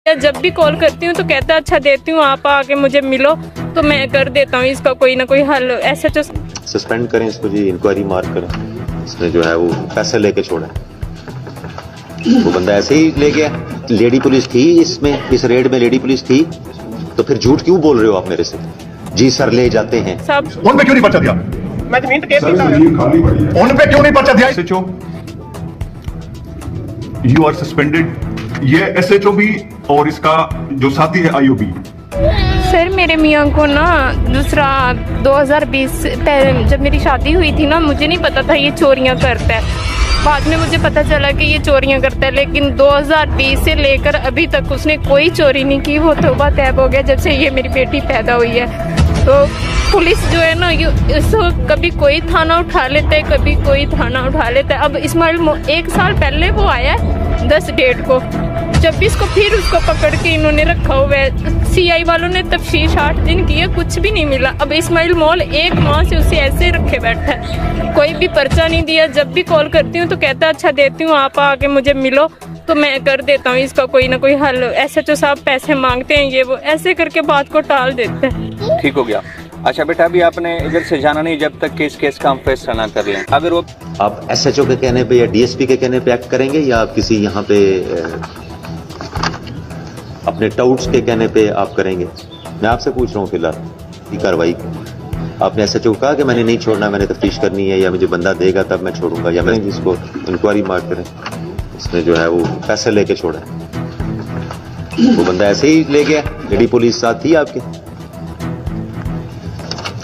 जब भी कॉल करती हूँ तो कहता है अच्छा देती हूँ, आप आके मुझे मिलो तो मैं कर देता हूँ इसका कोई ना कोई हल। ऐसे तो सस्पेंड करें इसको जी, इंक्वायरी मार्क करें। इसने जो है वो पैसे लेके छोड़ा, वो बंदा ऐसे ही ले गया। लेडी पुलिस थी इसमें, इस रेड में लेडी पुलिस थी, तो फिर झूठ क्यों बोल रहे हो आप मेरे से? जी सर ले जाते हैं सब। उन पे क्यों नहीं पर्चा दिया? मैं जमीन तो कहती उन पे क्यों नहीं पर्चा दिया? SHO you are suspended. ये एसएचओ भी और इसका जो साथी है आईओबी। सर मेरे मियाँ को ना दूसरा 2020 पहले जब मेरी शादी हुई थी ना, मुझे नहीं पता था ये चोरियां करता है। बाद में मुझे पता चला कि ये चोरियां करता है, लेकिन 2020 से लेकर अभी तक उसने कोई चोरी नहीं की। वो तौबा तैब हो गया जब से ये मेरी बेटी पैदा हुई है। तो पुलिस जो है ना, इसको कभी कोई थाना उठा लेता है, कभी कोई थाना उठा लेता है। अब इस्माइल 1 साल पहले वो आया है 10 डेट को, 26 को फिर उसको पकड़ के इन्होंने रखा हुआ है। सीआई वालों ने तफ्तीश 8 दिन की है, कुछ भी नहीं मिला। अब इस्माइल मॉल 1 माह से उसे ऐसे रखे बैठा है, कोई भी पर्चा नहीं दिया। जब भी कॉल करती हूँ तो कहता है अच्छा देती हूँ, आप आके मुझे मिलो तो मैं कर देता हूँ इसका कोई ना कोई हल। एसएचओ साहब पैसे मांगते हैं, ये वो ऐसे करके बात को टाल देते हैं। ठीक हो गया। अच्छा बेटा, अभी आपने इधर से जाना नहीं जब तक केस का हम फैसला ना कर लें। अगर वो आप एसएचओ के कहने पे या डीएसपी के कहने पे एक्ट करेंगे, या आप किसी यहाँ पे अपने टाउट्स के कहने पे आप करेंगे? मैं आपसे पूछ रहा हूँ फिलहाल की कार्रवाई। आपने एसएचओ को कहा कि मैंने नहीं छोड़ना, मैंने तफ्तीश करनी है, या मुझे बंदा देगा तब मैं छोड़ूंगा, या मैं जिसको इंक्वायरी मार्क करें? इसने जो है वो पैसे लेके छोड़ा, वो बंदा ऐसे ही ले गया। लेडी पुलिस साथ थी आपके?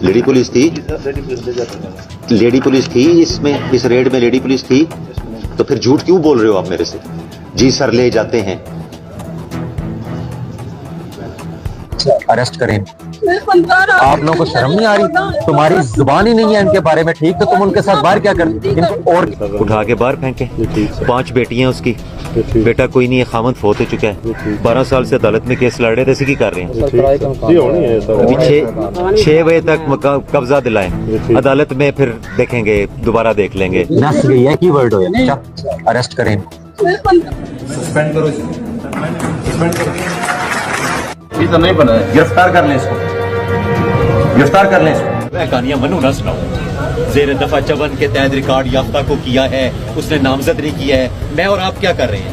लेडी पुलिस थी, लेडी पुलिस थी इसमें, इस रेड में लेडी पुलिस थी, तो फिर झूठ क्यों बोल रहे हो आप मेरे से? जी सर ले जाते हैं। अरेस्ट करें। आप लोगों को शर्म नहीं आ रही? तुम्हारी जुबान ही नहीं है इनके बारे में, ठीक? तो तुम उनके साथ बाहर क्या करते? इनको और उठा के बाहर फेंके। 5 बेटियां उसकी, बेटा कोई नहीं है, खामद फोत हो चुका है। 12 साल से अदालत में केस लड़ रहे थे, इसी की कर रहे हैं। अभी 6 बजे तक कब्जा दिलाए, अदालत में फिर देखेंगे, दोबारा देख लेंगे। नस गई है, कीवर्ड हो या अरेस्ट करें। सस्पेंड करो, सस्पेंड करो। ये तो नहीं बना है, गिरफ्तार कर लें इसको, गिरफ्तार कर लें इसको। कहानियां मनु ना सुनाओ। जेर दफा 54 के तहत रिकॉर्ड याफ्ता को किया है, उसने नामजद नहीं किया है। मैं और आप क्या कर रहे हैं?